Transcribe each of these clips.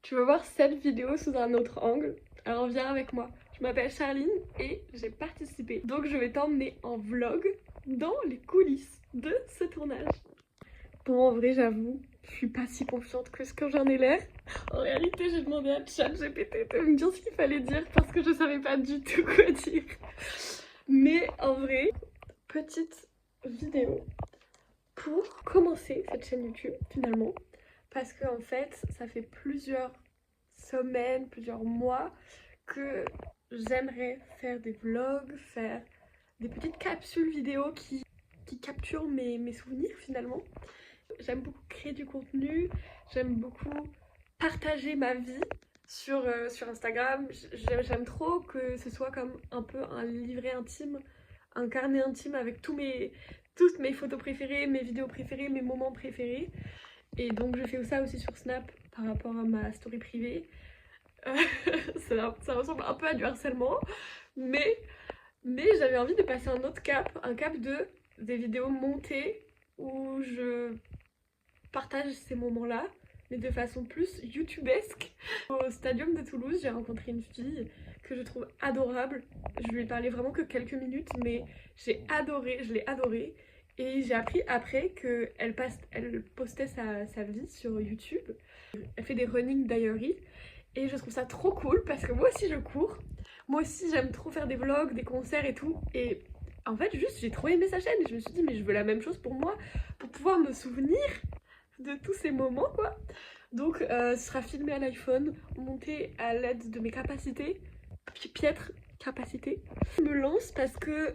Tu vas voir cette vidéo sous un autre angle. Alors viens avec moi. Je m'appelle Charline et j'ai participé. Donc je vais t'emmener en vlog dans les coulisses de ce tournage. Bon, en vrai, j'avoue, je suis pas si confiante que ce que j'en ai l'air. En réalité, j'ai demandé à ChatGPT de me dire ce qu'il fallait dire parce que je savais pas du tout quoi dire. Mais en vrai, petite vidéo pour commencer cette chaîne YouTube finalement. Parce que en fait, ça fait plusieurs semaines, plusieurs mois que j'aimerais faire des vlogs, faire des petites capsules vidéo qui capturent mes souvenirs finalement. J'aime beaucoup créer du contenu, j'aime beaucoup partager ma vie sur Instagram. J'aime trop que ce soit comme un peu un livret intime, un carnet intime avec toutes mes photos préférées, mes vidéos préférées, mes moments préférés. Et donc je fais ça aussi sur Snap par rapport à ma story privée. Ça ressemble un peu à du harcèlement, mais j'avais envie de passer un autre cap, un cap des vidéos montées où je partage ces moments-là, mais de façon plus youtubesque. Au Stadium de Toulouse, j'ai rencontré une fille que je trouve adorable. Je lui ai parlé vraiment que quelques minutes, mais je l'ai adorée. Et j'ai appris après qu'elle postait sa vie sur YouTube. Elle fait des running diary. Et je trouve ça trop cool parce que moi aussi je cours. Moi aussi j'aime trop faire des vlogs, des concerts et tout. Et en fait juste j'ai trop aimé sa chaîne. Et je me suis dit mais je veux la même chose pour moi. Pour pouvoir me souvenir de tous ces moments quoi. Donc ce sera filmé à l'iPhone, monté à l'aide de mes capacités. Piètres capacités. Je me lance parce que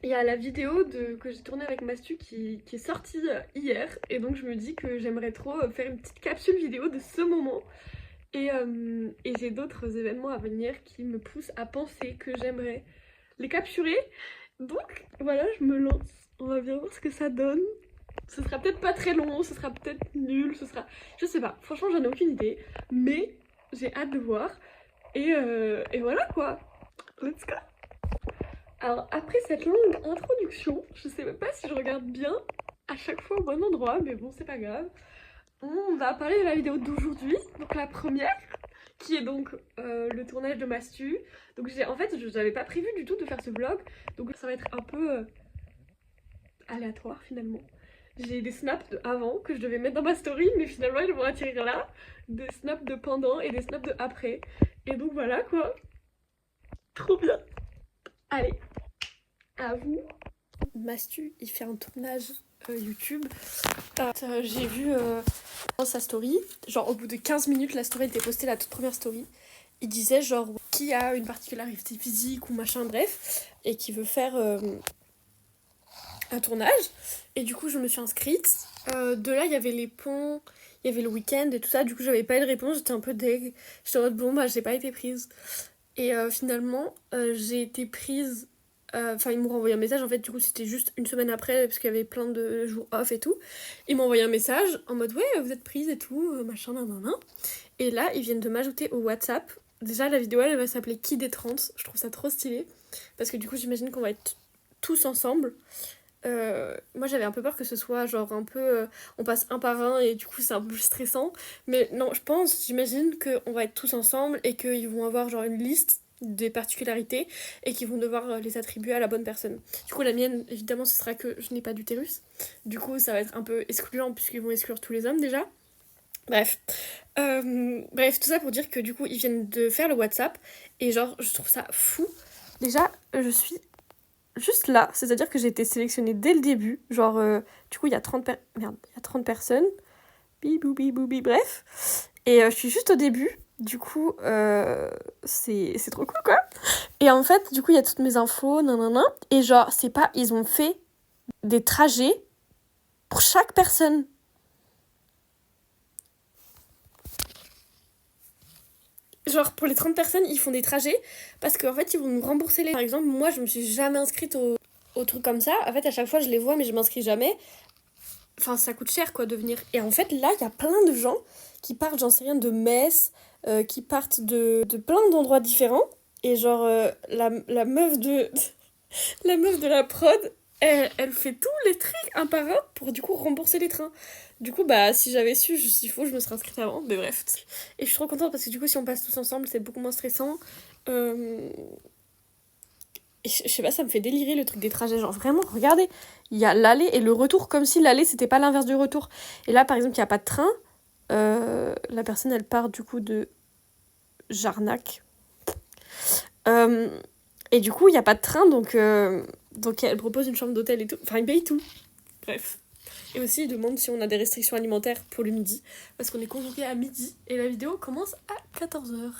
il y a la vidéo que j'ai tournée avec Mastu qui est sortie hier. Et donc je me dis que j'aimerais trop faire une petite capsule vidéo de ce moment. Et j'ai d'autres événements à venir qui me poussent à penser que j'aimerais les capturer. Donc voilà, je me lance. On va bien voir ce que ça donne. Ce sera peut-être pas très long, ce sera peut-être nul, ce sera... Je sais pas, franchement j'en ai aucune idée. Mais j'ai hâte de voir. Et voilà quoi. Let's go. Alors après cette longue introduction, je sais même pas si je regarde bien à chaque fois au bon endroit, mais bon c'est pas grave. On va parler de la vidéo d'aujourd'hui, donc la première, qui est donc le tournage de Mastu. Donc en fait je n'avais pas prévu du tout de faire ce vlog, donc ça va être un peu aléatoire finalement. J'ai des snaps de avant que je devais mettre dans ma story, mais finalement ils vont atterrir là, des snaps de pendant et des snaps de après. Et donc voilà quoi, trop bien. Allez, à vous. Mastu, il fait un tournage YouTube. J'ai vu dans sa story, genre au bout de 15 minutes, la story était postée, la toute première story. Il disait genre qui a une particularité physique ou machin, bref, et qui veut faire un tournage. Et du coup, je me suis inscrite. De là, il y avait les ponts, il y avait le week-end et tout ça. Du coup, j'avais pas eu de réponse, j'étais un peu deg. J'étais en mode bon, bah, j'ai pas été prise. Et finalement, j'ai été prise. Enfin, ils m'ont renvoyé un message. En fait, du coup, c'était juste une semaine après, parce qu'il y avait plein de jours off et tout. Ils m'ont envoyé un message en mode ouais, vous êtes prise et tout, machin, nan. Et là, ils viennent de m'ajouter au WhatsApp. Déjà, la vidéo, elle va s'appeler Qui des 30. Je trouve ça trop stylé. Parce que du coup, j'imagine qu'on va être tous ensemble. Moi j'avais un peu peur que ce soit genre un peu on passe un par un et du coup c'est un peu stressant, mais non, j'imagine qu'on va être tous ensemble et qu'ils vont avoir genre une liste des particularités et qu'ils vont devoir les attribuer à la bonne personne. Du coup la mienne évidemment ce sera que je n'ai pas d'utérus, du coup ça va être un peu excluant puisqu'ils vont exclure tous les hommes déjà. Bref, tout ça pour dire que du coup ils viennent de faire le WhatsApp et genre je trouve ça fou. Déjà je suis juste là, c'est-à-dire que j'ai été sélectionnée dès le début, genre du coup il y a 30 personnes, bibou, bref, et je suis juste au début, du coup c'est trop cool quoi. Et en fait du coup il y a toutes mes infos, nanana, et genre c'est pas, ils ont fait des trajets pour chaque personne. Genre pour les 30 personnes ils font des trajets parce qu'en fait ils vont nous rembourser les... Par exemple moi je me suis jamais inscrite au truc comme ça, en fait à chaque fois je les vois mais je m'inscris jamais. Enfin ça coûte cher quoi de venir. Et en fait là il y a plein de gens qui partent, j'en sais rien, de Metz, qui partent de plein d'endroits différents. Et genre la meuf de la prod, elle fait tous les trucs un par un pour du coup rembourser les trains. Du coup, bah, si j'avais su, s'il faut, je me serais inscrite avant, mais bref. Et je suis trop contente parce que du coup, si on passe tous ensemble, c'est beaucoup moins stressant. Et je sais pas, ça me fait délirer le truc des trajets. Genre vraiment, regardez, il y a l'aller et le retour, comme si l'aller c'était pas l'inverse du retour. Et là, par exemple, il n'y a pas de train. La personne, elle part du coup de Jarnac. Et du coup, il n'y a pas de train, donc elle propose une chambre d'hôtel et tout. Enfin, il paye tout. Bref. Et aussi, il demande si on a des restrictions alimentaires pour le midi. Parce qu'on est convoqué à midi et la vidéo commence à 14h.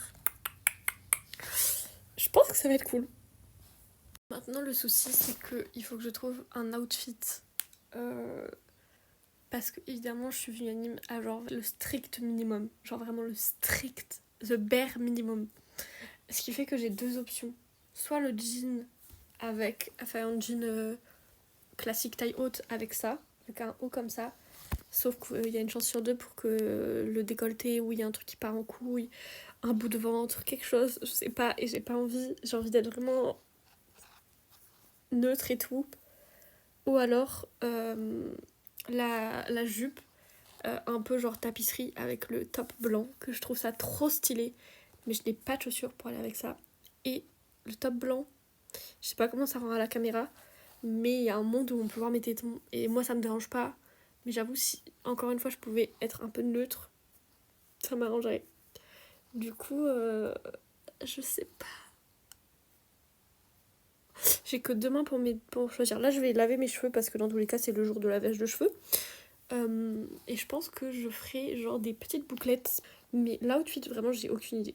Je pense que ça va être cool. Maintenant, le souci, c'est qu'il faut que je trouve un outfit. Parce que, évidemment, je suis venue à Nîmes à genre le strict minimum. Genre vraiment le strict, the bare minimum. Ce qui fait que j'ai deux options. Soit le jean avec, enfin un jean classique taille haute avec ça, avec un haut comme ça. Sauf qu'il y a une chance sur deux pour que le décolleté, où il y a un truc qui part en couille, un bout de ventre, quelque chose, je sais pas, et j'ai pas envie. J'ai envie d'être vraiment neutre et tout. Ou alors la jupe, un peu genre tapisserie avec le top blanc, que je trouve ça trop stylé. Mais je n'ai pas de chaussures pour aller avec ça. Et le top blanc, je sais pas comment ça rend à la caméra, mais il y a un monde où on peut voir mes tétons. Et moi, ça me dérange pas. Mais j'avoue, si encore une fois, je pouvais être un peu neutre, ça m'arrangerait. Du coup, je sais pas. J'ai que demain pour choisir. Là, je vais laver mes cheveux parce que dans tous les cas, c'est le jour de lavage de cheveux. Et je pense que je ferai genre des petites bouclettes. Mais l'outfit, vraiment, j'ai aucune idée.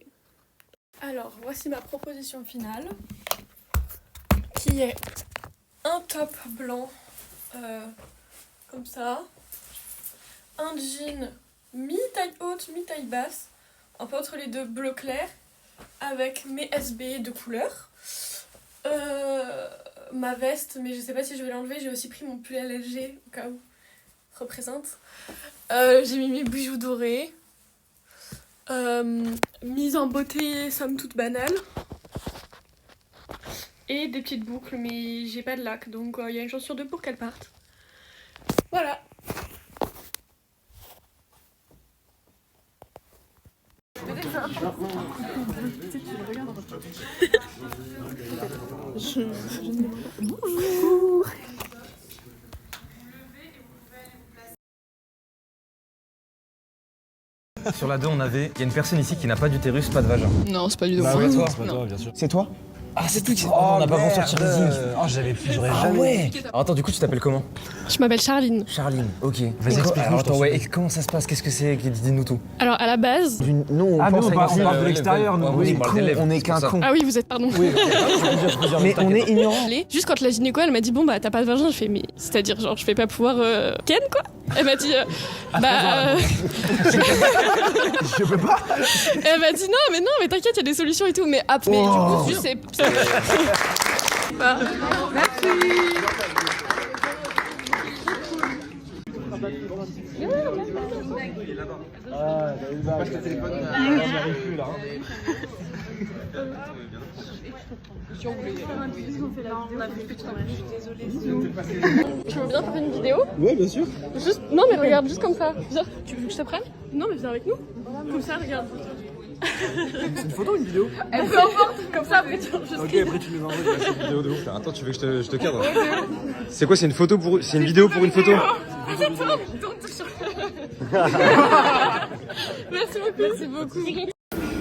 Alors, voici ma proposition finale. Qui est un top blanc. Comme ça. Un jean mi-taille haute, mi-taille basse. Un peu entre les deux, bleu clair. Avec mes SB de couleur. Ma veste, mais je sais pas si je vais l'enlever. J'ai aussi pris mon pull LG au cas où. Représente. J'ai mis mes bijoux dorés. Mise en beauté, somme toute banale. Et des petites boucles, mais j'ai pas de lac, donc il y a une chance sur deux pour qu'elles partent. Voilà. Bonjour. Sur la 2, il y a une personne ici qui n'a pas d'utérus, pas de vagin. Non, c'est pas du tout. Bah ouais, toi. C'est pas toi, bien sûr. C'est toi? Ah, c'est toi. Oh, on n'a pas besoin de sortir les zings. Oh, j'aurais Ah jamais. ouais. Alors attends, du coup, tu t'appelles comment? Je m'appelle Charline. Charline, ok. Vas-y, explique-nous. Alors attends, ouais, et comment ça se passe? Qu'est-ce que c'est? Dis-nous tout. Alors, à la base... Non, Ah, mais pense on à parle une- de l'extérieur, nous. Ouais, Oui, on parle con, d'élèves, on est c'est qu'un pour ça. con. Ah oui, vous êtes, pardon. Oui, je veux dire, Mais on est ignorants. Juste quand la gynéco, elle m'a dit, bon, bah, t'as pas de vagin, je fais, mais c'est-à-dire, genre, je vais pas pouvoir ken, quoi. Elle m'a dit, Je peux pas. elle m'a dit, non, mais t'inquiète, il y a des solutions et tout. Mais après, mais du coup, juste, c'est... Tu veux bien faire une vidéo? Ouais, bien sûr. Juste... Non, mais regarde, juste comme ça. Viens, tu veux que je te prenne? Non, mais viens avec nous. Comme ça, regarde. C'est une photo ou une vidéo? Peu importe, comme ça, après, tu juste... Ok, après tu nous envoies la vidéo de ouf. Attends, tu veux que je te cadre? C'est quoi? C'est une photo pour. C'est une vidéo pour une photo? Merci beaucoup.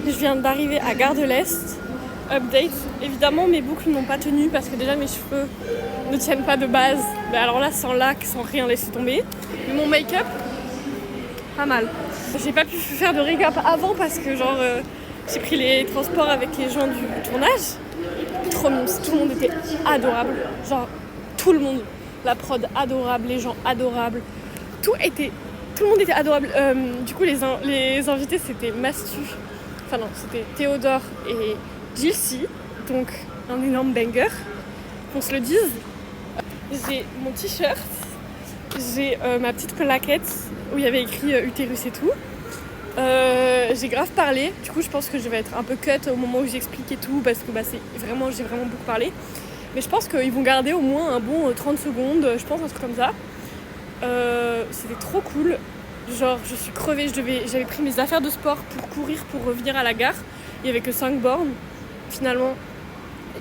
Je viens d'arriver à Gare de l'Est. Update. Évidemment, mes boucles n'ont pas tenu parce que déjà mes cheveux ne tiennent pas de base. Mais alors là, sans lac, sans rien laisser tomber. Mais mon make-up, pas mal. J'ai pas pu faire de rig-up avant parce que genre j'ai pris les transports avec les gens du tournage. Trop mignon, tout le monde était adorable. Genre tout le monde. La prod adorable, les gens adorables. Tout le monde était adorable. Du coup les invités c'était Mastu. Enfin non, c'était Théodore et Gilcy. Donc un énorme banger. Qu'on se le dise. J'ai mon t-shirt. J'ai ma petite plaquette où il y avait écrit utérus et tout. J'ai grave parlé, du coup je pense que je vais être un peu cut au moment où j'explique et tout parce que j'ai vraiment beaucoup parlé. Mais je pense qu'ils vont garder au moins un bon 30 secondes, je pense un truc comme ça. C'était trop cool. Genre je suis crevée, j'avais pris mes affaires de sport pour courir pour revenir à la gare. Il y avait que 5 bornes. Finalement,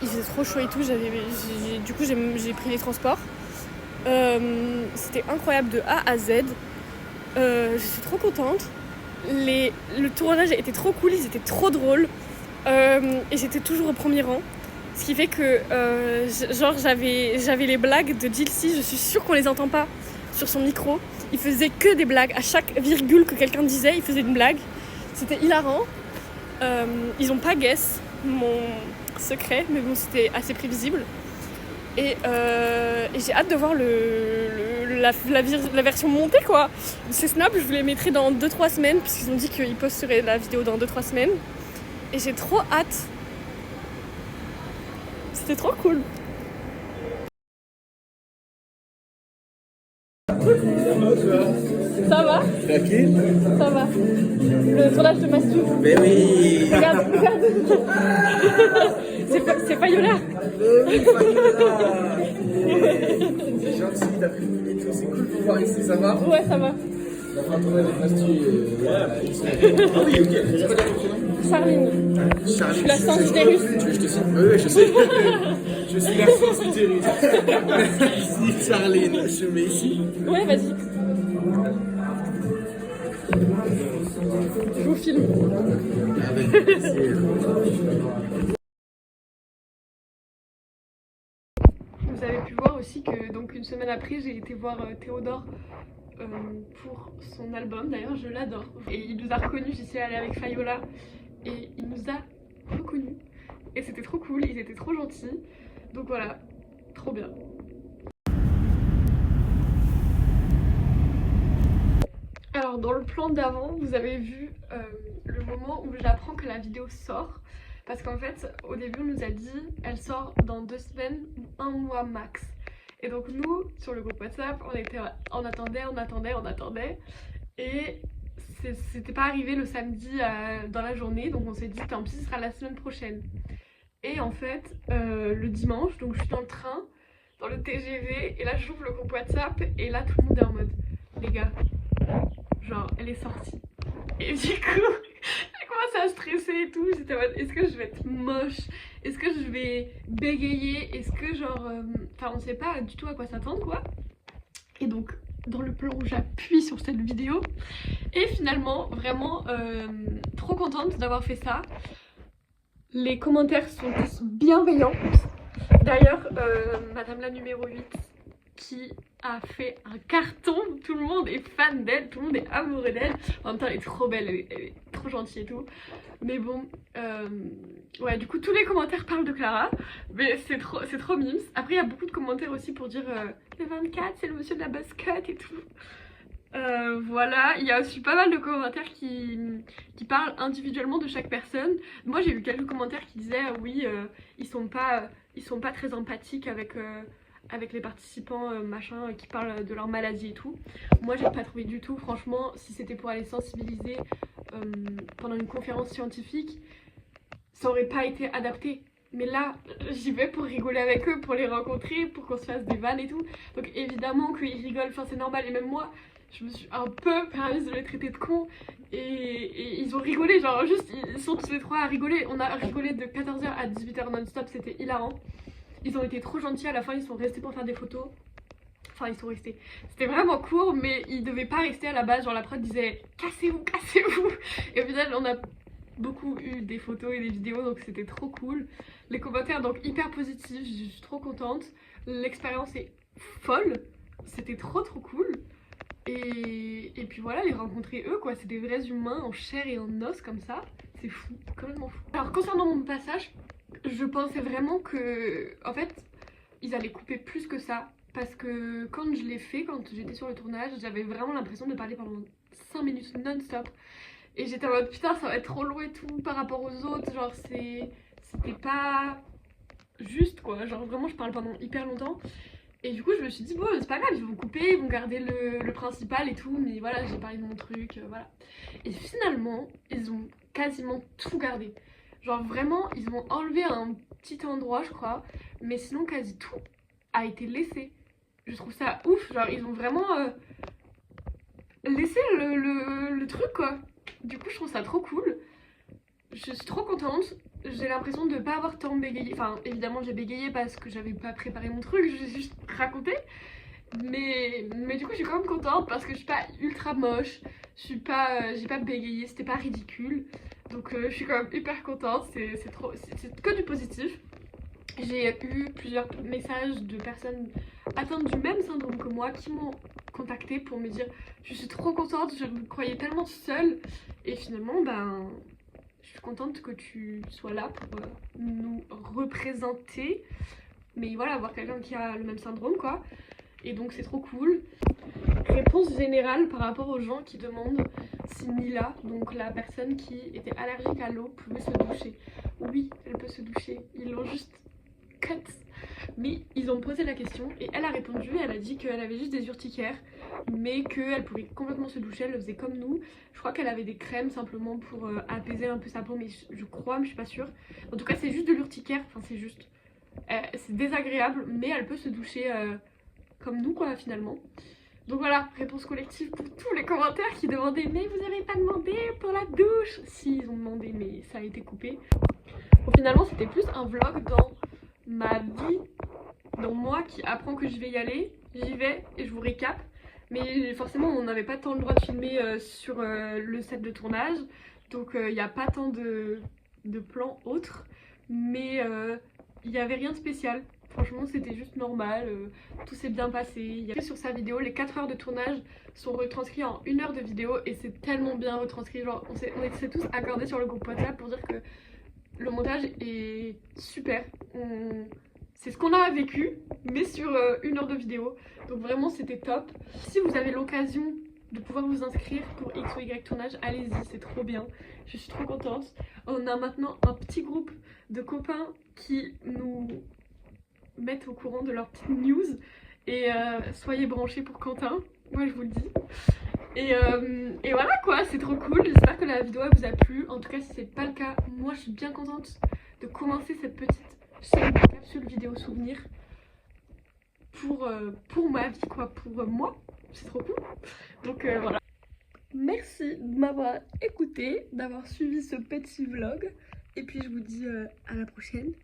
il faisait trop chaud et tout, du coup j'ai pris les transports. C'était incroyable de A à Z. Je suis trop contente. Le tournage était trop cool, ils étaient trop drôles. Et j'étais toujours au premier rang. Ce qui fait que genre j'avais les blagues de Jilcy, je suis sûre qu'on les entend pas sur son micro. Il faisait que des blagues. À chaque virgule que quelqu'un disait, il faisait une blague. C'était hilarant. Ils ont pas guess mon secret, mais bon, c'était assez prévisible. Et j'ai hâte de voir la version montée, quoi. Ces snaps, je vous les mettrai dans 2-3 semaines, puisqu'ils ont dit qu'ils posteraient la vidéo dans 2-3 semaines. Et j'ai trop hâte. C'était trop cool. Ça va? Ça va. Le tournage de Mastu. Mais oui. Regarde. C'est Fayola. C'est gentil, t'as pris une minute, c'est cool pour voir ici, ça va? Ouais, ça va. On a fait un tournage avec Mastu. Ah oui, ok. C'est quoi ton prénom? Charline. Je suis la Saint-Utérus. Tu veux que je te cite? Oui, je sais. Je suis la Saint-Utérus. Merci Charline. Je mets ici. Ouais, vas-y. Je vous filme. Vous avez pu voir aussi que donc une semaine après j'ai été voir Théodore pour son album. D'ailleurs je l'adore. Et il nous a reconnus, j'y suis allée avec Fayola et il nous a reconnus. Et c'était trop cool, ils étaient trop gentils. Donc voilà, trop bien. Alors dans le plan d'avant, vous avez vu le moment où j'apprends que la vidéo sort. Parce qu'en fait, au début on nous a dit elle sort dans 2 semaines ou 1 mois max. Et donc nous, sur le groupe WhatsApp, on attendait. Et c'était pas arrivé le samedi dans la journée, donc on s'est dit tant pis, ce sera la semaine prochaine. Et en fait, le dimanche, donc je suis dans le train, dans le TGV, et là j'ouvre le groupe WhatsApp, et là tout le monde est en mode les gars, genre elle est sortie. Et du coup, j'ai commencé à stresser et tout, j'étais en mode est-ce que je vais être moche? Est-ce que je vais bégayer? Est-ce que genre... Enfin on sait pas du tout à quoi s'attendre quoi. Et donc dans le plan j'appuie sur cette vidéo et finalement vraiment trop contente d'avoir fait ça. Les commentaires sont tous bienveillants. D'ailleurs madame la numéro 8 qui a fait un carton, tout le monde est fan d'elle, tout le monde est amoureux d'elle. En même temps elle est trop belle, elle est trop gentille et tout. Mais bon, ouais du coup tous les commentaires parlent de Clara, mais c'est trop mimes. Après il y a beaucoup de commentaires aussi pour dire le 24 c'est le monsieur de la buzz cut et tout. Voilà, il y a aussi pas mal de commentaires qui parlent individuellement de chaque personne. Moi j'ai vu quelques commentaires qui disaient oui ils sont pas très empathiques avec les participants machin qui parlent de leur maladie et tout. Moi j'ai pas trouvé du tout, franchement si c'était pour aller sensibiliser pendant une conférence scientifique ça aurait pas été adapté. Mais là j'y vais pour rigoler avec eux, pour les rencontrer, pour qu'on se fasse des vannes et tout. Donc évidemment qu'ils rigolent, enfin c'est normal. Et même moi je me suis un peu permise de les traiter de cons. Et ils ont rigolé, genre juste ils sont tous les trois à rigoler. On a rigolé de 14h à 18h non-stop, c'était hilarant. Ils ont été trop gentils, à la fin ils sont restés pour faire des photos. Enfin ils sont restés. C'était vraiment court mais ils devaient pas rester à la base. Genre la prod disait cassez-vous, cassez-vous. Et au final on a beaucoup eu des photos et des vidéos donc c'était trop cool. Les commentaires donc hyper positifs, je suis trop contente. L'expérience est folle. C'était trop cool. Et puis voilà, les rencontrer eux quoi, c'est des vrais humains en chair et en os comme ça. C'est fou, complètement fou. Alors concernant mon passage, je pensais vraiment que en fait ils allaient couper plus que ça. Parce que quand je l'ai fait, quand j'étais sur le tournage, j'avais vraiment l'impression de parler pendant 5 minutes non-stop. Et j'étais en mode putain ça va être trop long et tout par rapport aux autres, genre c'était pas juste quoi, genre vraiment je parle pendant hyper longtemps. Et du coup je me suis dit bon c'est pas grave, ils vont couper, ils vont garder le principal et tout, mais voilà j'ai parlé de mon truc, voilà. Et finalement ils ont quasiment tout gardé. Genre vraiment, ils ont enlevé un petit endroit, je crois, mais sinon quasi tout a été laissé. Je trouve ça ouf, genre ils ont vraiment laissé le truc quoi. Du coup, je trouve ça trop cool. Je suis trop contente. J'ai l'impression de pas avoir tant bégayé. Enfin, évidemment, j'ai bégayé parce que j'avais pas préparé mon truc, j'ai juste raconté. Mais du coup, je suis quand même contente parce que je suis pas ultra moche. J'ai pas bégayé, c'était pas ridicule. Donc, je suis quand même hyper contente. C'est que du positif. J'ai eu plusieurs messages de personnes atteintes du même syndrome que moi qui m'ont contactée pour me dire je suis trop contente, je me croyais tellement seule. Et finalement, ben, je suis contente que tu sois là pour nous représenter. Mais voilà, avoir quelqu'un qui a le même syndrome, quoi. Et donc, c'est trop cool. Réponse générale par rapport aux gens qui demandent si Mila, donc la personne qui était allergique à l'eau, pouvait se doucher. Oui, elle peut se doucher. Ils l'ont juste cut. Mais ils ont posé la question et elle a répondu. Elle a dit qu'elle avait juste des urticaires, mais qu'elle pouvait complètement se doucher. Elle le faisait comme nous. Je crois qu'elle avait des crèmes simplement pour apaiser un peu sa peau, mais je crois, mais je suis pas sûre. En tout cas, c'est juste de l'urticaire. Enfin, c'est juste. C'est désagréable, mais elle peut se doucher comme nous, quoi, finalement. Donc voilà, réponse collective pour tous les commentaires qui demandaient mais vous avez pas demandé pour la douche. Si, ils ont demandé, mais ça a été coupé. Bon, finalement, c'était plus un vlog dans ma vie, dans moi qui apprend que je vais y aller. J'y vais et je vous récap. Mais forcément, on n'avait pas tant le droit de filmer sur le set de tournage. Donc il n'y a pas tant de plans autres. Mais il n'y avait rien de spécial. Franchement, c'était juste normal, tout s'est bien passé. Sur sa vidéo, les 4 heures de tournage sont retranscrits en 1 heure de vidéo et c'est tellement bien retranscrit. Genre, on s'est tous accordés sur le groupe WhatsApp pour dire que le montage est super. C'est ce qu'on a vécu, mais sur 1 heure de vidéo. Donc vraiment, c'était top. Si vous avez l'occasion de pouvoir vous inscrire pour X ou Y tournage, allez-y, c'est trop bien. Je suis trop contente. On a maintenant un petit groupe de copains qui nous mettre au courant de leurs petites news et soyez branchés pour Quentin, moi je vous le dis. Et voilà quoi, c'est trop cool, j'espère que la vidéo vous a plu. En tout cas, si c'est pas le cas, moi je suis bien contente de commencer cette petite chaîne de capsule vidéo souvenir pour ma vie quoi, pour moi, c'est trop cool. Donc voilà. Merci de m'avoir écouté, d'avoir suivi ce petit vlog et puis je vous dis à la prochaine.